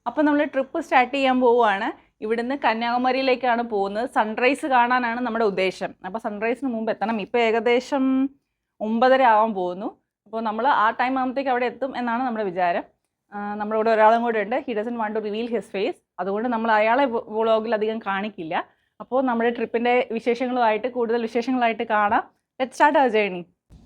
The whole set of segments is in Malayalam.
അപ്പോൾ നമ്മൾ ട്രിപ്പ് സ്റ്റാർട്ട് ചെയ്യാൻ പോവുകയാണ്. ഇവിടുന്ന് കന്യാകുമാരിയിലേക്കാണ് പോകുന്നത്. സൺറൈസ് കാണാനാണ് നമ്മുടെ ഉദ്ദേശം. അപ്പോൾ സൺറൈസിന് മുമ്പ് എത്തണം. ഇപ്പോൾ ഏകദേശം 9:30 ആവാൻ പോകുന്നു. അപ്പോൾ നമ്മൾ ആ ടൈം ആകുമ്പോഴത്തേക്ക് അവിടെ എത്തും എന്നാണ് നമ്മുടെ വിചാരം. നമ്മുടെ കൂടെ ഒരാളും കൂടെ ഉണ്ട്. He doesn't want to reveal his face. അതുകൊണ്ട് നമ്മൾ അയാളെ വ്ളോഗിൽ അധികം കാണിക്കില്ല. അപ്പോൾ നമ്മുടെ ട്രിപ്പിൻ്റെ കൂടുതൽ വിശേഷങ്ങളായിട്ട് കാണാം. Let's start our journey.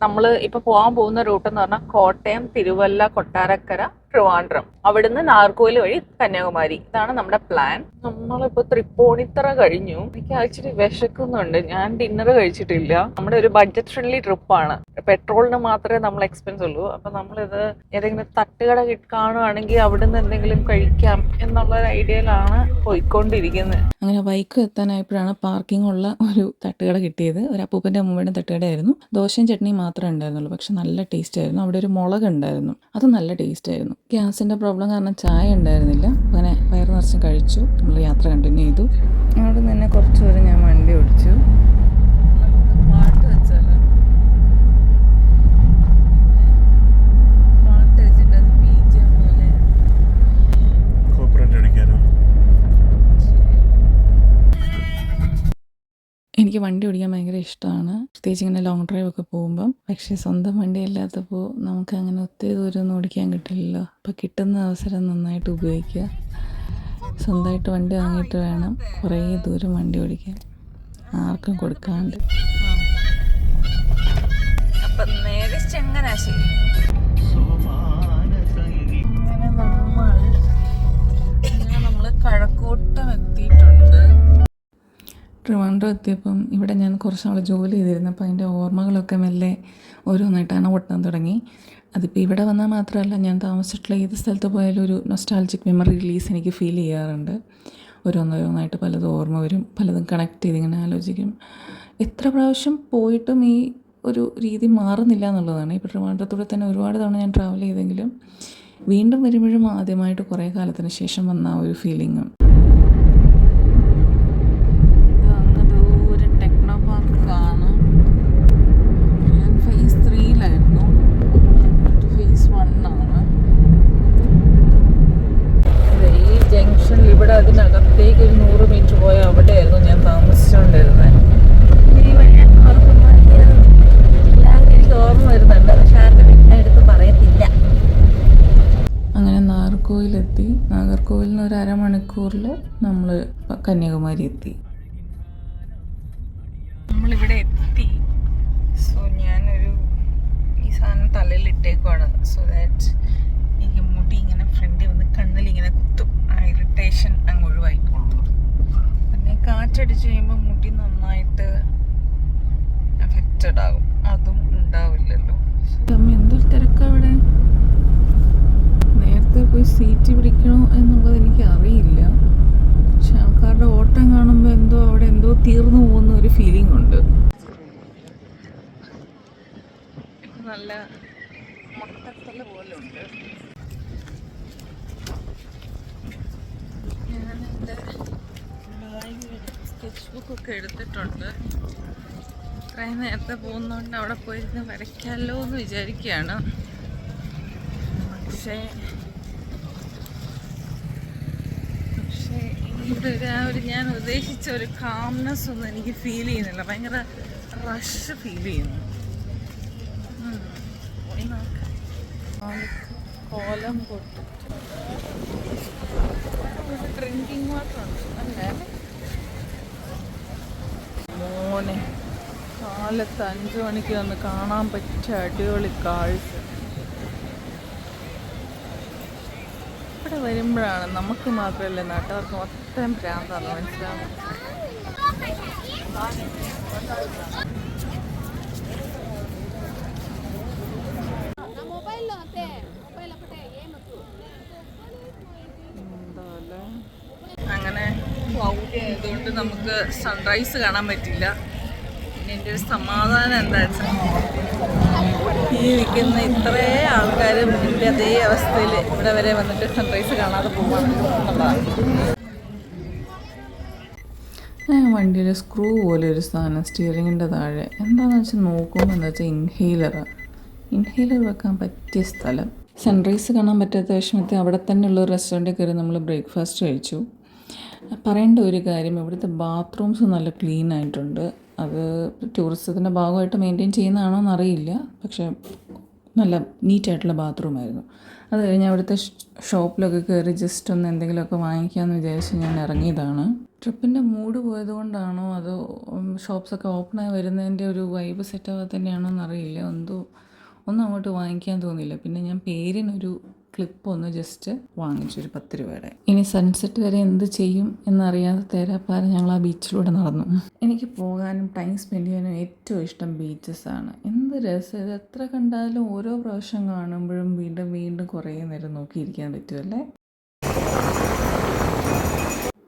നമ്മൾ ഇപ്പോൾ പോകാൻ പോകുന്ന റൂട്ട് എന്ന് പറഞ്ഞാൽ കോട്ടയം, തിരുവല്ല, കൊട്ടാരക്കര, ട്രിവാൻഡ്രം, അവിടുന്ന് നാഗർകോവിൽ വഴി കന്യാകുമാരി. ഇതാണ് നമ്മുടെ പ്ലാൻ. നമ്മളിപ്പോൾ തൃപ്പൂണിത്തറ കഴിഞ്ഞു. എനിക്ക് ആക്ച്വലി വിശക്കുന്നുണ്ട്. ഞാൻ ഡിന്നർ കഴിച്ചിട്ടില്ല. നമ്മുടെ ഒരു ബഡ്ജറ്റ് ഫ്രണ്ട്ലി ട്രിപ്പാണ്. പെട്രോളിന് മാത്രമേ നമ്മൾ എക്സ്പെൻസ് ഉള്ളൂ. അപ്പം നമ്മളിത് ഏതെങ്കിലും തട്ടുകട കാണുകയാണെങ്കിൽ അവിടുന്ന് എന്തെങ്കിലും കഴിക്കാം എന്നുള്ള ഒരു ഐഡിയയിലാണ് പോയിക്കൊണ്ടിരിക്കുന്നത്. അങ്ങനെ ബൈക്ക് എത്താനായപ്പോഴാണ് പാർക്കിംഗ് ഉള്ള ഒരു തട്ടുകട കിട്ടിയത്. ഒരു അപ്പൂപ്പൻ്റെ അമ്മൂമ്മയുടെ തട്ടുകടയായിരുന്നു. ദോശയും ചട്നിയും മാത്രമേ ഉണ്ടായിരുന്നുള്ളൂ. പക്ഷെ നല്ല ടേസ്റ്റ് ആയിരുന്നു. അവിടെ ഒരു മുളക് ഉണ്ടായിരുന്നു, അത് നല്ല ടേസ്റ്റ് ആയിരുന്നു. ഗ്യാസിൻ്റെ പ്രോബ്ലം കാരണം ചായ ഉണ്ടായിരുന്നില്ല. അങ്ങനെ വയറ് നിറച്ച് കഴിച്ചു. നമ്മൾ യാത്ര കണ്ടിന്യൂ ചെയ്തു. അവിടെ നിന്ന് തന്നെ കുറച്ച് ദൂരം ഞാൻ വണ്ടി ഓടിച്ചു. പാട്ട് വെച്ചാലോ, പാട്ട് വെച്ചിട്ട് അത് ബീജിയം പോലെ. എനിക്ക് വണ്ടി ഓടിക്കാൻ ഭയങ്കര ഇഷ്ടമാണ്, പ്രത്യേകിച്ച് ഇങ്ങനെ ലോങ് ഡ്രൈവ് ഒക്കെ പോകുമ്പം. പക്ഷേ സ്വന്തം വണ്ടി ഇല്ലാത്തപ്പോൾ നമുക്ക് അങ്ങനെ ഒത്തിരി ദൂരമൊന്നും ഓടിക്കാൻ കിട്ടില്ലല്ലോ. അപ്പോൾ കിട്ടുന്ന അവസരം നന്നായിട്ട് ഉപയോഗിക്കുക. സ്വന്തമായിട്ട് വണ്ടി വാങ്ങിയിട്ട് വേണം കുറേ ദൂരം വണ്ടി ഓടിക്കാൻ, ആർക്കും കൊടുക്കാണ്ട്. അപ്പം നേരെ ചങ്ങനാശ്ശേരി. അങ്ങനെ നമ്മൾ കഴക്കൂട്ടം എത്തിയിട്ടുണ്ട്. ട്രിവാൻഡ്രം എത്തിയപ്പം ഇവിടെ ഞാൻ കുറച്ച് നാൾ ജോലി ചെയ്തിരുന്നു. അപ്പോൾ അതിൻ്റെ ഓർമ്മകളൊക്കെ മെല്ലെ ഓരോന്നായിട്ട് അണപൊട്ടാൻ തുടങ്ങി. അതിപ്പോൾ ഇവിടെ വന്നാൽ മാത്രമല്ല, ഞാൻ താമസിച്ചിട്ടുള്ള ഏത് സ്ഥലത്ത് പോയാലും ഒരു നൊസ്റ്റാൾജിക് മെമ്മറി റിലീസ് എനിക്ക് ഫീൽ ചെയ്യാറുണ്ട്. ഓരോന്നോരോന്നായിട്ട് പലതും ഓർമ്മ വരും, പലതും കണക്ട് ചെയ്ത് ഇങ്ങനെ ആലോചിക്കും. എത്ര പ്രാവശ്യം പോയിട്ടും ഈ ഒരു രീതി മാറുന്നില്ല എന്നുള്ളതാണ്. ഇപ്പോൾ ട്രിവാൻഡ്രത്തൂടെ തന്നെ ഒരുപാട് തവണ ഞാൻ ട്രാവൽ ചെയ്തെങ്കിലും വീണ്ടും വരുമ്പോഴും ആദ്യമായിട്ട് കുറേ കാലത്തിന് ശേഷം വന്ന ആ ഒരു ഫീലിങ്ങും. ഇവിടെ അതിനകത്തേക്ക് ഒരു 100 മീറ്റർ പോയ അവിടെയായിരുന്നു ഞാൻ താമസിച്ചുകൊണ്ടിരുന്നത്. എനിക്ക് ഓർമ്മ വരുന്നുണ്ട്, പക്ഷെ ആരുടെ അടുത്ത് പറയത്തില്ല. അങ്ങനെ നാഗർകോവിലെത്തി. നാഗർകോവിലിൽ നിന്ന് ഒരു അരമണിക്കൂറിൽ നമ്മൾ കന്യാകുമാരി എത്തി. നമ്മളിവിടെ എത്തി. സോ ഞാനൊരു ഈ സാധനം തലയിൽ ഇട്ടേക്കുവാണ്. സോ ദാറ്റ് എനിക്ക് മുടി ഇങ്ങനെ ഫ്രണ്ടിൽ വന്ന് കണ്ണിലിങ്ങനെ കുത്തും. ആ ഇറിറ്റേഷൻ അങ്ങ് ഒഴിവായിക്കോളൂ. പിന്നെ കാറ്റടിച്ച് കഴിയുമ്പോൾ മുടി നന്നായിട്ട് എഫക്റ്റഡ് ആകും. അതും ഉണ്ടാവില്ലല്ലോ. അമ്മ എന്തൊരു തിരക്കാണ് അവിടെ. നേരത്തെ പോയി സീറ്റ് പിടിക്കണോ എന്നുള്ളത് എനിക്ക് അറിയില്ല. പക്ഷെ ആൾക്കാരുടെ ഓട്ടം കാണുമ്പോൾ എന്തോ അവിടെ എന്തോ തീർന്നു പോകുന്ന ഒരു ഫീലിംഗ് ഉണ്ട്. നല്ല മുട്ടത്തല പോലെ ഉണ്ട്. ഞാനെൻ്റെ സ്കെച്ച് ബുക്കൊക്കെ എടുത്തിട്ടുണ്ട്. ഇത്രയും നേരത്തെ പോകുന്നതുകൊണ്ട് അവിടെ പോയിരുന്ന് വരയ്ക്കാമല്ലോ എന്ന് വിചാരിക്കുകയാണ്. പക്ഷേ ഇവിടെ ഞാൻ ഉദ്ദേശിച്ച ഒരു കാംനെസ് ഒന്നും എനിക്ക് ഫീൽ ചെയ്യുന്നില്ല. ഭയങ്കര റഷ് ഫീൽ ചെയ്യുന്നു. കോലം പൊട്ടിട്ട് ഡ്രിങ്കിങ് വാട്ടർ ഉണ്ട് അല്ലേ മോനെ. കാലത്ത് 5 മണിക്ക് വന്ന് കാണാൻ പറ്റിയ അടിപൊളി കാഴ്ച. ഇവിടെ വരുമ്പോഴാണ് നമുക്ക് മാത്രമല്ല നാട്ടുകാർക്ക് മൊത്തം ഭ്രാന്താണ് മനസ്സിലാവുന്നത്. അങ്ങനെ ക്ലൗഡി ആയതുകൊണ്ട് നമുക്ക് സൺറൈസ് കാണാൻ പറ്റില്ല. പിന്നെ എൻ്റെ ഒരു സമാധാനം എന്താ വെച്ചാൽ ഈ നിൽക്കുന്ന ഇത്രേ ആൾക്കാരും എൻ്റെ അതേ അവസ്ഥയിൽ ഇവിടെ വരെ വന്നിട്ട് സൺറൈസ് കാണാതെ പോകണം എന്നുള്ളതാണ്. വണ്ടിയിൽ സ്ക്രൂ പോലെ ഒരു സാധനം സ്റ്റിയറിങ്ങിൻ്റെ താഴെ എന്താണെന്ന് വെച്ചാൽ നോക്കുമ്പോൾ എന്താ വെച്ചാൽ ഇൻഹെയിലർ വെക്കാൻ പറ്റിയ സ്ഥലം. സൺറൈസ് കാണാൻ പറ്റാത്ത വിഷമത്തിൽ അവിടെ തന്നെയുള്ള ഒരു റെസ്റ്റോറൻറ്റിൽ കയറി നമ്മൾ ബ്രേക്ക്ഫാസ്റ്റ് കഴിച്ചു. പറയേണ്ട ഒരു കാര്യം, ഇവിടുത്തെ ബാത്റൂംസ് നല്ല ക്ലീൻ ആയിട്ടുണ്ട്. അത് ടൂറിസത്തിൻ്റെ ഭാഗമായിട്ട് മെയിൻറ്റെയിൻ ചെയ്യുന്നതാണോ എന്നറിയില്ല, പക്ഷേ നല്ല നീറ്റായിട്ടുള്ള ബാത്റൂമായിരുന്നു. അത് കഴിഞ്ഞ് അവിടുത്തെ ഷോപ്പിലൊക്കെ കയറി ജസ്റ്റ് ഒന്ന് എന്തെങ്കിലുമൊക്കെ വാങ്ങിക്കാമെന്ന് വിചാരിച്ച് ഞാൻ ഇറങ്ങിയതാണ്. ട്രിപ്പിൻ്റെ മൂഡ് പോയതുകൊണ്ടാണോ അതോ ഷോപ്സൊക്കെ ഓപ്പണായി വരുന്നതിൻ്റെ ഒരു വൈബ് സെറ്റാകാതെ തന്നെയാണോ എന്നറിയില്ല, ഒന്നും അങ്ങോട്ട് വാങ്ങിക്കാൻ തോന്നിയില്ല. പിന്നെ ഞാൻ പേരിനൊരു ക്ലിപ്പ് ഒന്ന് ജസ്റ്റ് വാങ്ങിച്ചു, ഒരു 10 രൂപയുടെ. ഇനി സൺസെറ്റ് വരെ എന്ത് ചെയ്യും എന്നറിയാതെ തേരാപ്പാരം ഞങ്ങൾ ആ ബീച്ചിലൂടെ നടന്നു. എനിക്ക് പോകാനും ടൈം സ്പെൻഡ് ചെയ്യാനും ഏറ്റവും ഇഷ്ടം ബീച്ചസാണ്. എന്ത് രസം ഇത്! എത്ര കണ്ടാലും ഓരോ പ്രാവശ്യം കാണുമ്പോഴും വീണ്ടും വീണ്ടും കുറേ നേരം നോക്കിയിരിക്കാൻ പറ്റുമല്ലേ.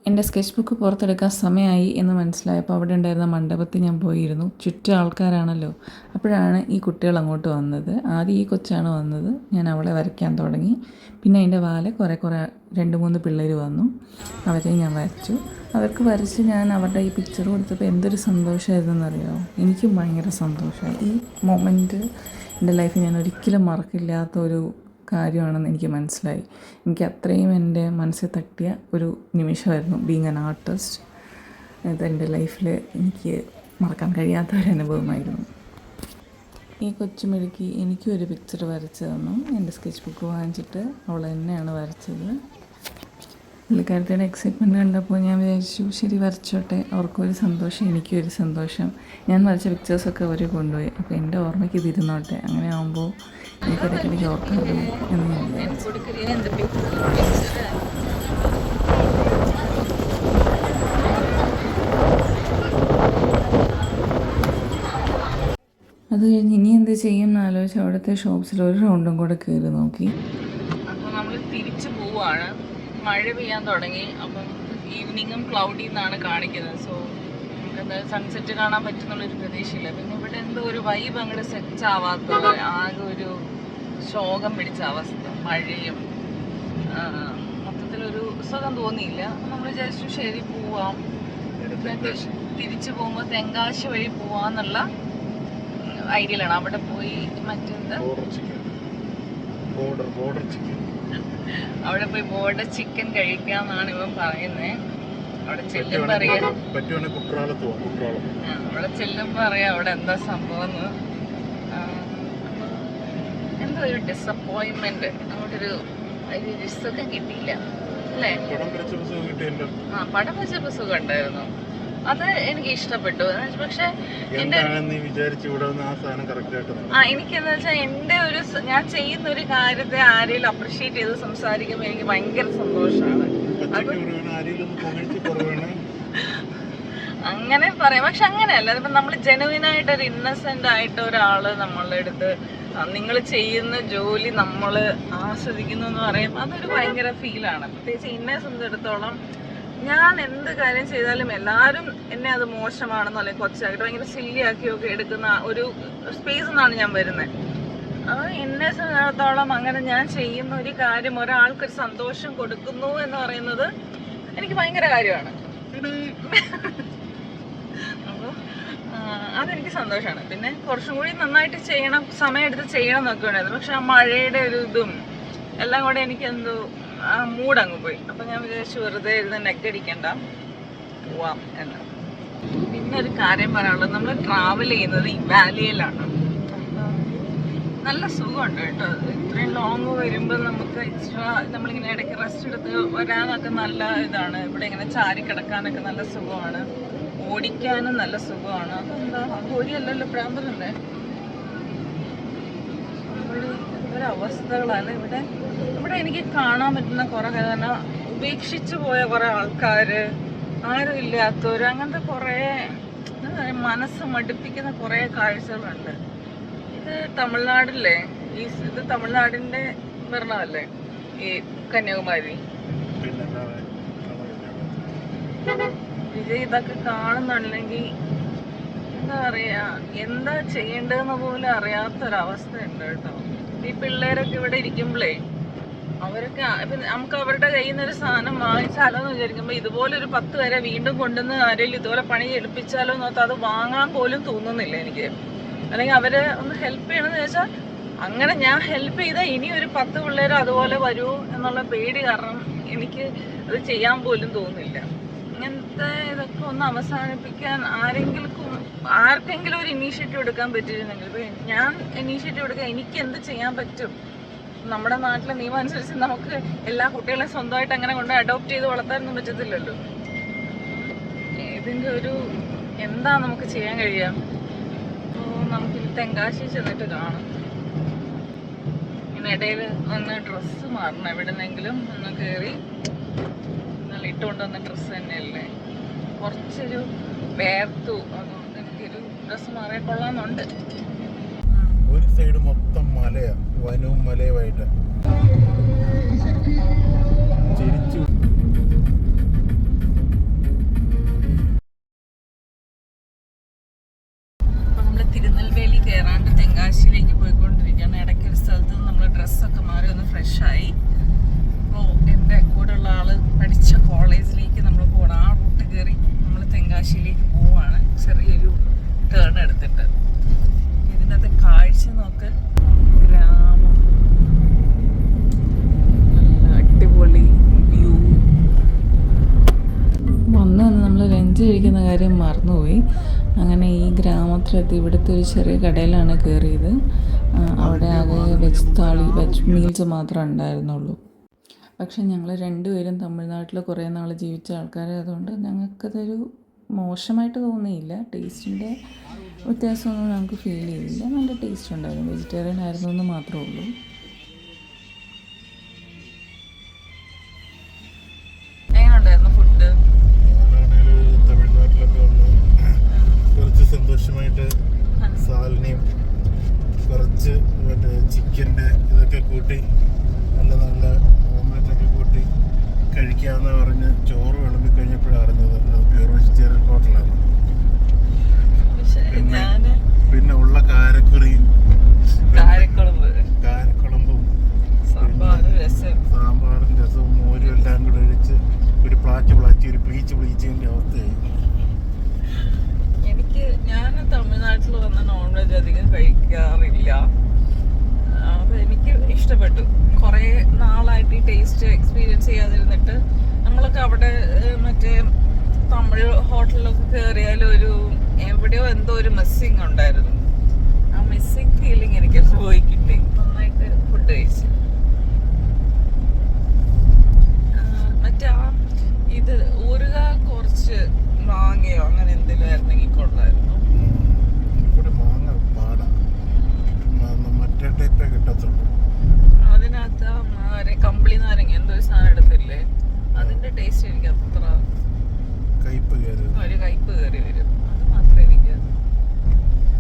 എൻ്റെ സ്കെച്ച് ബുക്ക് പുറത്തെടുക്കാൻ സമയമായി എന്ന് മനസ്സിലായപ്പോൾ അവിടെ ഉണ്ടായിരുന്ന മണ്ഡപത്തിൽ ഞാൻ പോയിരുന്നു. ചുറ്റും ആൾക്കാരാണല്ലോ. അപ്പോഴാണ് ഈ കുട്ടികൾ അങ്ങോട്ട് വന്നത്. ആദ്യം ഈ കൊച്ചാണ് വന്നത്. ഞാൻ അവളെ വരയ്ക്കാൻ തുടങ്ങി. പിന്നെ അതിൻ്റെ വാലെ കുറേ 2-3 പിള്ളേർ വന്നു. അവരെ ഞാൻ വരച്ചു. അവർക്ക് വരച്ച് ഞാൻ അവരുടെ ഈ പിക്ചർ കൊടുത്തപ്പോൾ എന്തൊരു സന്തോഷമായിരുന്നെന്നറിയാമോ. എനിക്കും ഭയങ്കര സന്തോഷമായി. ഈ മൊമെൻറ്റ് എൻ്റെ ലൈഫിൽ ഞാൻ ഒരിക്കലും മറക്കില്ലാത്തൊരു കാര്യമാണെന്ന് എനിക്ക് മനസ്സിലായി. എനിക്ക് അത്രയും എൻ്റെ മനസ്സിൽ തട്ടിയ ഒരു നിമിഷമായിരുന്നു ബീങ് ആൻ ആർട്ടിസ്റ്റ്. ഇതെൻ്റെ ലൈഫിൽ എനിക്ക് മറക്കാൻ കഴിയാത്ത ഒരു അനുഭവമായിരുന്നു. ഈ കൊച്ചുമിടുക്കി എനിക്കും ഒരു പിക്ചർ വരച്ച് തന്നു. എൻ്റെ സ്കെച്ച് ബുക്ക് വാങ്ങിച്ചിട്ട് അവൾ തന്നെയാണ് വരച്ചത്. പുള്ളിക്കാരത്തിയുടെ എക്സൈറ്റ്മെൻറ്റ് കണ്ടപ്പോൾ ഞാൻ വിചാരിച്ചു ശരി വരച്ചോട്ടെ, അവർക്കൊരു സന്തോഷം എനിക്കും ഒരു സന്തോഷം. ഞാൻ വരച്ച പിക്ചേഴ്സൊക്കെ അവർ കൊണ്ടുപോയി. അപ്പോൾ എൻ്റെ ഓർമ്മയ്ക്ക് ഇതിരുന്നോട്ടെ, അങ്ങനെ ആകുമ്പോൾ എനിക്കിടയ്ക്കിടയ്ക്ക് ഓർക്കാറില്ല എന്ന് ഞാൻ വിചാരിച്ചു. അത് കഴിഞ്ഞ് ഇനി എന്ത് ചെയ്യും എന്ന് ആലോചിച്ച് അവിടുത്തെ ഷോപ്സിൽ ഒരു റൗണ്ടും കൂടെ കയറി നോക്കി. അപ്പോൾ നമ്മൾ തിരിച്ചു പോവാണ്. മഴ പെയ്യാൻ തുടങ്ങി. അപ്പം ഈവനിങ്ങും ക്ലൗഡി എന്നാണ് കാണിക്കുന്നത്. സോ നമുക്ക് എന്തായാലും സൺസെറ്റ് കാണാൻ പറ്റുന്നുള്ളൊരു പ്രതീക്ഷയില്ല. പിന്നെ ഇവിടെ എന്തോ ഒരു വൈബ് അങ്ങോട്ട് സെറ്റ് ആവാത്തത്, ആകെ ഒരു ശോകം പിടിച്ച അവസ്ഥ, മഴയും മൊത്തത്തിലൊരു സുഖം തോന്നിയില്ല. അപ്പം നമ്മൾ വിചാരിച്ചു ശരി പോവാം, തിരിച്ചു പോകുമ്പോൾ തെങ്കാശി വഴി പോവാന്നുള്ള ഐഡിയയിലാണ്. അവിടെ പോയി മറ്റെന്താ അവിടെ പോയി ബോർഡർ ചിക്കൻ കഴിക്കാന്നാണ് ഇവൻ പറയുന്നത്. അവിടെ ചെല്ലുമ്പോ അറിയാം, അവിടെ ചെല്ലുമ്പോ അറിയാം അവിടെ എന്താ സംഭവം. എന്തോ ഒരു ഡിസപ്പോയിന്റ്മെന്റ്, അവിടെ ഒരു സുഖം കിട്ടിയില്ല അല്ലേ. പടം വെച്ചപ്പോ സുഖം ഉണ്ടായിരുന്നു, അത് എനിക്ക് ഇഷ്ടപ്പെട്ടു. പക്ഷെ എനിക്കെന്താ വെച്ചാൽ എൻ്റെ ഒരു ഞാൻ ചെയ്യുന്ന ഒരു കാര്യത്തെ ആരെങ്കിലും അപ്രിഷ്യേറ്റ് ചെയ്ത് സംസാരിക്കുമ്പോൾ എനിക്ക് ഭയങ്കര സന്തോഷമാണ്. അങ്ങനെ പറയാം, പക്ഷെ അങ്ങനെയല്ല. ഇപ്പം നമ്മൾ ജെനുവിനായിട്ട് ഒരു ഇന്നസെന്റ് ആയിട്ട് ഒരാള് നമ്മളുടെ അടുത്ത് നിങ്ങൾ ചെയ്യുന്ന ജോലി നമ്മൾ ആസ്വദിക്കുന്നു എന്ന് പറയുമ്പോൾ അതൊരു ഭയങ്കര ഫീലാണ്. പ്രത്യേകിച്ച് എന്നെ സംബന്ധിച്ചിടത്തോളം ഞാൻ എന്ത് കാര്യം ചെയ്താലും എല്ലാവരും എന്നെ അത് മോശമാണെന്നോ അല്ലെങ്കിൽ കൊച്ചായിട്ട് ഭയങ്കര സില്ലിയാക്കിയൊക്കെ എടുക്കുന്ന ഒരു സ്പേസിൽ നിന്നാണ് ഞാൻ വരുന്നത്. അപ്പോൾ എന്നെ സംബന്ധിച്ചിടത്തോളം അങ്ങനെ ഞാൻ ചെയ്യുന്ന ഒരു കാര്യം ഒരാൾക്കൊരു സന്തോഷം കൊടുക്കുന്നു എന്ന് പറയുന്നത് എനിക്ക് ഭയങ്കര കാര്യമാണ്. അപ്പോൾ അതെനിക്ക് സന്തോഷമാണ്. പിന്നെ കുറച്ചും കൂടി നന്നായിട്ട് ചെയ്യണം, സമയമെടുത്ത് ചെയ്യണം എന്നൊക്കെ ഉണ്ടായിരുന്നു. പക്ഷെ ആ മഴയുടെ ഒരു ഇതും എല്ലാം കൂടെ എനിക്ക് എന്തോ മൂടങ്ങ് പോയി. അപ്പം ഞാൻ വിചാരിച്ചു വെറുതെ ഇരുന്ന് നെക്കടിക്കണ്ട, പോവാം എന്ന്. പിന്നെ ഒരു കാര്യം പറയാനുള്ളത്, നമ്മൾ ട്രാവൽ ചെയ്യുന്നത് ഈ വാലിയിലാണ്. നല്ല സുഖമുണ്ട് കേട്ടോ. ഇത്രയും ലോങ് വരുമ്പോൾ നമുക്ക് എക്സ്ട്രാ നമ്മളിങ്ങനെ ഇടയ്ക്ക് റെസ്റ്റ് എടുത്ത് വരാനൊക്കെ നല്ല ഇതാണ്. ഇവിടെ ഇങ്ങനെ ചാരി കിടക്കാനൊക്കെ നല്ല സുഖമാണ്, ഓടിക്കാനും നല്ല സുഖമാണ്. അതെന്താ അല്ലല്ലോ പ്രാന്തലുണ്ടേ. ഒരവസ്ഥകളാണ് ഇവിടെ. ഇവിടെ എനിക്ക് കാണാൻ പറ്റുന്ന കുറേ കാരണം ഉപേക്ഷിച്ചു പോയ കുറേ ആൾക്കാർ, ആരും ഇല്ലാത്തവർ, അങ്ങനത്തെ കുറേ മനസ്സ് മടുപ്പിക്കുന്ന കുറേ കാഴ്ചകളുണ്ട്. ഇത് തമിഴ്നാടില്ലേ, ഇത് തമിഴ്നാടിൻ്റെ ഭരണമല്ലേ ഈ കന്യാകുമാരി. വിജയ് ഇതൊക്കെ കാണുന്നുണ്ടെങ്കിൽ എന്താ പറയാ, എന്താ ചെയ്യേണ്ടതെന്ന് പോലും അറിയാത്തൊരവസ്ഥയുണ്ട് കേട്ടോ. ഈ പിള്ളേരൊക്കെ ഇവിടെ ഇരിക്കുമ്പോഴേ അവരൊക്കെ നമുക്ക് അവരുടെ കയ്യിൽ നിന്ന് ഒരു സാധനം വാങ്ങിച്ചാലോ എന്ന് വിചാരിക്കുമ്പോൾ ഇതുപോലൊരു 10 പേരെ വീണ്ടും കൊണ്ടുവന്ന് ആരെങ്കിലും ഇതുപോലെ പണി എടുപ്പിച്ചാലോ എന്നോർത്ത് അത് വാങ്ങാൻ പോലും തോന്നുന്നില്ല എനിക്ക്. അല്ലെങ്കിൽ അവരെ ഒന്ന് ഹെൽപ്പ് ചെയ്യണമെന്ന് ചോദിച്ചാൽ അങ്ങനെ ഞാൻ ഹെൽപ്പ് ചെയ്താൽ ഇനി ഒരു 10 പിള്ളേർ അതുപോലെ വരൂ എന്നുള്ള പേടി കാരണം എനിക്ക് അത് ചെയ്യാൻ പോലും തോന്നില്ല. ഇങ്ങനത്തെ ഇതൊക്കെ ഒന്ന് അവസാനിപ്പിക്കാൻ ആർക്കെങ്കിലും ഒരു ഇനീഷ്യേറ്റീവ് എടുക്കാൻ പറ്റിയിരുന്നെങ്കിൽ, ഇപ്പോൾ ഞാൻ ഇനീഷ്യേറ്റീവ് എടുക്കാൻ എനിക്ക് എന്ത് ചെയ്യാൻ പറ്റും? നമ്മുടെ നാട്ടിലെ നിയമം അനുസരിച്ച് നമുക്ക് എല്ലാ കുട്ടികളെയും സ്വന്തമായിട്ട് അങ്ങനെ കൊണ്ട് അഡോപ്റ്റ് ചെയ്ത് വളർത്താനൊന്നും പറ്റത്തില്ലല്ലോ. ഇതിൻ്റെ ഒരു എന്താ നമുക്ക് ചെയ്യാൻ കഴിയുക? അപ്പോൾ നമുക്കിനി തെങ്കാശി ചെന്നിട്ട് കാണാം. ഇടയിൽ ഒന്ന് ഡ്രസ്സ് മാറണം, എവിടെന്നെങ്കിലും ഒന്ന് കയറി നല്ല ഇട്ടുകൊണ്ട് വന്ന ഡ്രസ്സ് തന്നെയല്ലേ, കുറച്ചൊരു വേർത്തു, അതുകൊണ്ട് എനിക്കൊരു ഡ്രസ്സ് മാറിയാൽ കൊള്ളാമെന്നുണ്ട്. ഒരു സൈഡ് മൊത്തം മലയാ, വനവും മലയുമായിട്ട് ചിരിച്ചു. അപ്പോൾ നമ്മൾ തിരുനെൽവേലി കയറാണ്ട് തെങ്കാശിയിലേക്ക് പോയിക്കൊണ്ടിരിക്കുകയാണ്. ഇടയ്ക്കൊരു സ്ഥലത്ത് നമ്മൾ ഡ്രസ്സൊക്കെ മാറി ഒന്ന് ഫ്രഷായി. അപ്പോൾ എൻ്റെ കൂടെയുള്ള ആൾ പഠിച്ച കോളേജിലേക്ക് നമ്മൾ പോകണം. ആ റൂട്ട് കയറി നമ്മൾ തെങ്കാശിയിലേക്ക് പോവുകയാണ്, ചെറിയൊരു ടേൺ എടുത്തിട്ട്. ഇതിനകത്ത് കാഴ്ച നോക്ക്, ഗ്രാമം, നല്ല അടിപൊളി വ്യൂ. വന്ന് നമ്മൾ ലഞ്ച് കഴിക്കുന്ന കാര്യം മറന്നുപോയി. അങ്ങനെ ഈ ഗ്രാമത്തിലെത്തി ഇവിടുത്തെ ഒരു ചെറിയ കടയിലാണ് കയറിയത്. അവിടെ ആകെ വെജ് മീൽസ് മാത്രമേ ഉണ്ടായിരുന്നുള്ളൂ. പക്ഷെ ഞങ്ങൾ രണ്ടുപേരും തമിഴ്നാട്ടിൽ കുറേ നാൾ ജീവിച്ച ആൾക്കാരായതുകൊണ്ട് ഞങ്ങൾക്കതൊരു മോശമായിട്ട് തോന്നിയില്ല. ടേസ്റ്റിൻ്റെ വ്യത്യാസമൊന്നും ഞങ്ങൾക്ക് ഫീൽ ചെയ്തില്ല. നല്ല ടേസ്റ്റ് ഉണ്ടായിരുന്നു. വെജിറ്റേറിയൻ ആയിരുന്നു എന്ന് മാത്രമേ ഉള്ളൂ. എങ്ങനെയുണ്ടായിരുന്നു ഫുഡ്? തമിഴ്നാട്ടിലൊക്കെ വന്ന് കുറച്ച് സന്തോഷമായിട്ട് സാലനയും കുറച്ച് മറ്റേ ചിക്കൻ്റെ ഇതൊക്കെ കൂട്ടി നല്ല നല്ല ഓംലെറ്റൊക്കെ കൂട്ടി കഴിക്കാമെന്ന് പറഞ്ഞ് ചോറ് വിളമ്പി കഴിഞ്ഞപ്പോഴാണ് അറിഞ്ഞത് അത് പ്യൂർ വെജിറ്റേറിയൻ ഹോട്ടലാണ്. പിന്നെ ഉള്ള കാരക്കുറിയും കാരക്കുളമ്പും സാമ്പാറും രസവും മോരും എല്ലാം കൂടെ ഒഴിച്ച് ഒരു ഒരു പ്ലീച്ചതിൻ്റെ അവസ്ഥയായി. ഞാൻ തമിഴ്നാട്ടിൽ വന്ന നോൺ വെജ് അധികം കഴിക്കാറില്ല. അപ്പോൾ എനിക്ക് ഇഷ്ടപ്പെട്ടു. കുറേ നാളായിട്ട് ഈ ടേസ്റ്റ് എക്സ്പീരിയൻസ് ചെയ്യാതിരുന്നിട്ട് നമ്മളൊക്കെ അവിടെ മറ്റേ തമിഴ് ഹോട്ടലിലൊക്കെ കയറിയാലും എവിടെയോ എന്തോ ഒരു മിസ്സിങ് ഉണ്ടായിരുന്നു. ആ മിസ്സിങ് ഫീലിംഗ് എനിക്ക് പോയി കിട്ടി. നന്നായിട്ട് ഫുഡ് കഴിച്ചു. മറ്റേ ഇത് ഊറുകാൽ കുറച്ച് മാങ്ങയോ അങ്ങനെ എന്തെങ്കിലും ആയിരുന്നെങ്കിൽ കൊള്ളായിരുന്നു. ഇവിടെ മാങ്ങ പാടാ, മറ്റേ ടൈപ്പേ കിട്ടത്തുള്ളൂ. അതിനകത്ത് കമ്പിളി നാരങ്ങ എന്തോ ഒരു സാധനം എടുത്തില്ലേ, അതിന്റെ ടേസ്റ്റ് എനിക്ക് അത്ര കയ്പ് കയറി വരും. അത് മാത്രമേ എനിക്ക്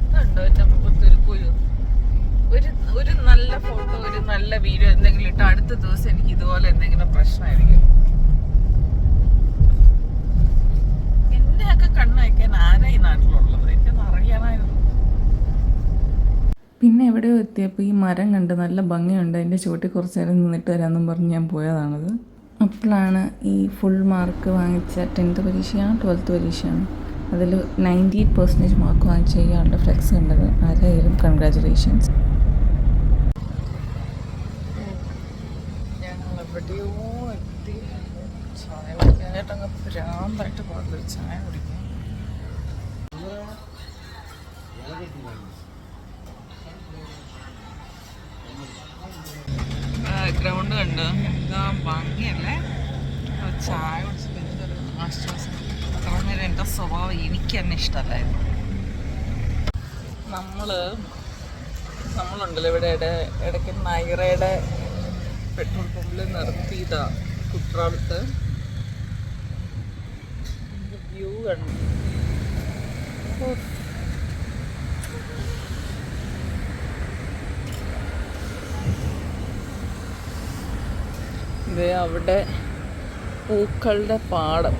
ഇതുണ്ടോ എൻ്റെ മുഖത്തൊരു കുരു. ഒരു നല്ല ഫോട്ടോ, ഒരു നല്ല വീഡിയോ എന്തെങ്കിലും ഇട്ട് അടുത്ത ദിവസം എനിക്ക് ഇതുപോലെ എന്തെങ്കിലും പ്രശ്നമായിരിക്കും. എന്നെയൊക്കെ കണ്ണയക്കാൻ ആരാ ഈ നാട്ടിലുള്ളത്? എനിക്കൊന്ന് അറിയണമായിരുന്നു. പിന്നെ എവിടെയോ എത്തിയപ്പോൾ ഈ മരം കണ്ട് നല്ല ഭംഗിയുണ്ട്, അതിൻ്റെ ചുവട്ടിൽ കുറച്ച് നേരം നിന്നിട്ട് വരാമെന്നും പറഞ്ഞ് ഞാൻ പോയതാണത്. അപ്പോഴാണ് ഈ ഫുൾ മാർക്ക് വാങ്ങിച്ച 10th പരീക്ഷയാണ് 12th പരീക്ഷയാണ് അതിൽ 98% മാർക്ക് വാങ്ങിച്ച ഇയാളുടെ ഫ്ലെക്സ് കണ്ടത്. ആരായാലും കൺഗ്രാജുലേഷൻസ്. ഞങ്ങൾ എവിടെയോ എത്തി. ചായ കുടിക്കാനായിട്ട് അങ്ങ് ഭ്രാന്തായിട്ട് പാടില്ല. ചായ കുടിക്കാം. ഗ്രൗണ്ട് കണ്ട് എന്താ ഭംഗിയല്ലേ? ചായ കുടിച്ചിട്ട് എന്തൊരു ആശ്വാസം. അത്ര നേരം എൻ്റെ സ്വഭാവം എനിക്ക് തന്നെ ഇഷ്ടമല്ലായിരുന്നു. നമ്മളുണ്ടല്ലോ ഇവിടെ ഇടയ്ക്ക് നൈറയുടെ പെട്രോൾ പമ്പിൽ നിർത്തിയതാ കുട്രാടത്ത്. വ്യൂ കണ്ടു. അവിടെ പൂക്കളുടെ പാടം.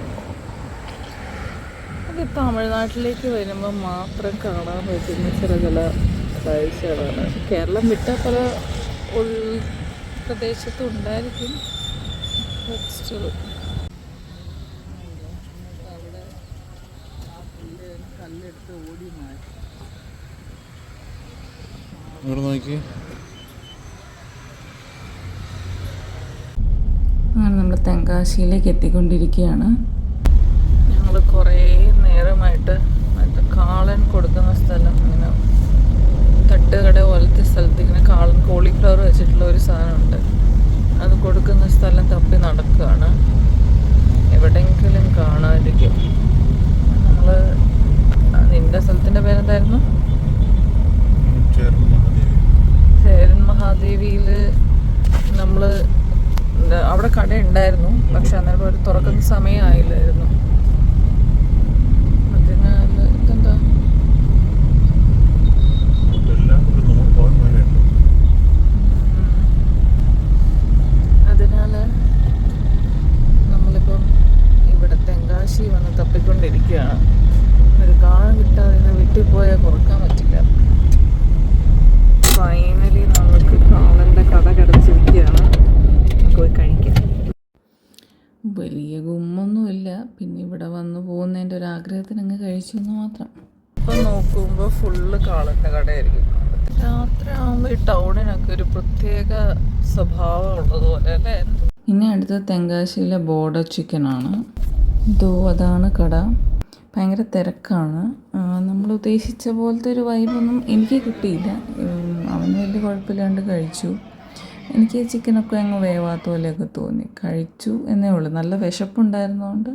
അത് തമിഴ്നാട്ടിലേക്ക് വരുമ്പോൾ മാത്രം കാണാൻ പറ്റുന്ന ചില കാഴ്ചകളാണ്. കേരളം വിട്ട പല ഉൾപ്രദേശത്തും ഉണ്ടായിരിക്കും. അവിടെ കല്ലെടുത്ത് ഓടി മാറ്റി. നോക്കി തെങ്കാശിയിലേക്ക് എത്തിക്കൊണ്ടിരിക്കുകയാണ്. ഞങ്ങൾ കുറേ നേരമായിട്ട് മറ്റേ കാളൻ കൊടുക്കുന്ന സ്ഥലം, ഇങ്ങനെ തട്ടുകട പോലത്തെ സ്ഥലത്ത് ഇങ്ങനെ കാളൻ കോളിഫ്ലവർ വെച്ചിട്ടുള്ള ഒരു സാധനമുണ്ട്, അത് കൊടുക്കുന്ന സ്ഥലം തപ്പി നടക്കുകയാണ്. എവിടെയെങ്കിലും കാണാതിരിക്കും. നമ്മൾ നിൻ്റെ സ്ഥലത്തിൻ്റെ പേരെന്തായിരുന്നു? ചേരൻ മഹാദേവിയിൽ നമ്മൾ അവിടെ കട ഉണ്ടായിരുന്നു, പക്ഷെ അന്നേരം ഒരു തുറക്കുന്ന സമയമായില്ലായിരുന്നു. അതിനാൽ ഇതെന്താ അതിനാൽ നമ്മളിപ്പം ഇവിടെ തെങ്കാശി വന്ന് തപ്പിക്കൊണ്ടിരിക്കുകയാണ്. ഒരു കാണാൻ കിട്ടാതെ വീട്ടിൽ പോയാൽ കുറക്കാൻ പറ്റില്ല. ഫൈനലി നമുക്ക് കാളൻ്റെ കട കിടച്ചിരിക്കുകയാണ്. പോയി കഴിക്കാം. വലിയ ഗുമ്മൊന്നുമില്ല, പിന്നെ ഇവിടെ വന്ന് പോകുന്നതിൻ്റെ ഒരു ആഗ്രഹത്തിന് അങ്ങ് കഴിച്ചു എന്ന് മാത്രം. ഇപ്പം നോക്കുമ്പോൾ ഫുള്ള് കാളൻ്റെ കടയായിരിക്കും. രാത്രി ആകുമ്പോൾ ഈ ടൗണിനൊക്കെ ഒരു പ്രത്യേക സ്വഭാവം ഉള്ളതുപോലെ അല്ലേ. ഇനി അടുത്ത തെങ്കാശിയിലെ ബോർഡർ ചിക്കനാണ്. അതാണ് കട. ഭയങ്കര തിരക്കാണ്. നമ്മൾ ഉദ്ദേശിച്ച പോലത്തെ ഒരു വൈബൊന്നും എനിക്ക് കിട്ടിയില്ല. അവന് വലിയ കുഴപ്പമില്ലാണ്ട് കഴിച്ചു. എനിക്ക് ചിക്കനൊക്കെ അങ്ങ് വേവാത്ത പോലെയൊക്കെ തോന്നി. കഴിച്ചു എന്നേ ഉള്ളൂ. നല്ല വിശപ്പുണ്ടായിരുന്നതുകൊണ്ട്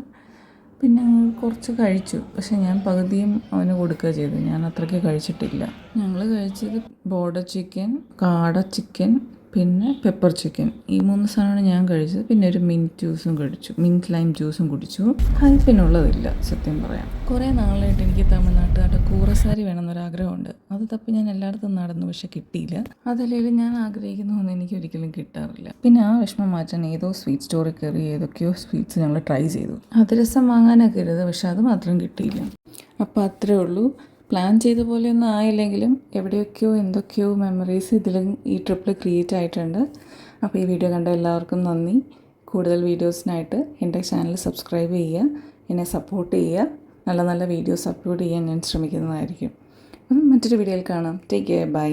പിന്നെ കുറച്ച് കഴിച്ചു. പക്ഷെ ഞാൻ പകുതിയും അവന് കൊടുക്കുക ചെയ്തു. ഞാൻ അത്രയ്ക്ക് കഴിച്ചിട്ടില്ല. ഞങ്ങൾ കഴിച്ചത് ബോർഡർ ചിക്കൻ, കാട ചിക്കൻ, പിന്നെ പെപ്പർ ചിക്കൻ. ഈ 3 സാധനമാണ് ഞാൻ കഴിച്ചത്. പിന്നെ ഒരു മിൻറ്റ് ലൈം ജ്യൂസും കുടിച്ചു. അതിൽ പിന്നെ ഉള്ളതില്ല സത്യം പറയാം. കുറേ നാളായിട്ട് എനിക്ക് തമിഴ്നാട്ടുകാരുടെ കൂറസാരി വേണമെന്നൊരാഗ്രഹമുണ്ട്. അത് തപ്പി ഞാൻ എല്ലായിടത്തും നടന്നു, പക്ഷെ കിട്ടിയില്ല. അതല്ലെങ്കിലും ഞാൻ ആഗ്രഹിക്കുന്നതൊന്നും എനിക്ക് ഒരിക്കലും കിട്ടാറില്ല. പിന്നെ ആ വിഷമം മാറ്റാൻ ഏതോ സ്വീറ്റ് സ്റ്റോറിൽ കയറി ഏതൊക്കെയോ സ്വീറ്റ്സ് ഞങ്ങൾ ട്രൈ ചെയ്തു. അതിരസം വാങ്ങാനൊക്കെ ഇരുത്, പക്ഷെ അത് മാത്രം കിട്ടിയില്ല. അപ്പോൾ അത്രേ ഉള്ളൂ. പ്ലാൻ ചെയ്ത പോലെയൊന്നും ആയില്ലെങ്കിലും എവിടെയൊക്കെയോ എന്തൊക്കെയോ മെമ്മറീസ് ഇതിലും ഈ ട്രിപ്പിൽ ക്രിയേറ്റ് ആയിട്ടുണ്ട്. അപ്പോൾ ഈ വീഡിയോ കണ്ട എല്ലാവർക്കും നന്ദി. കൂടുതൽ വീഡിയോസിനായിട്ട് എൻ്റെ ചാനൽ സബ്സ്ക്രൈബ് ചെയ്യുക, എന്നെ സപ്പോർട്ട് ചെയ്യുക. നല്ല നല്ല വീഡിയോസ് അപ്ലോഡ് ചെയ്യാൻ ഞാൻ ശ്രമിക്കുന്നതായിരിക്കും. മറ്റൊരു വീഡിയോയിൽ കാണാം. Take care. ബൈ.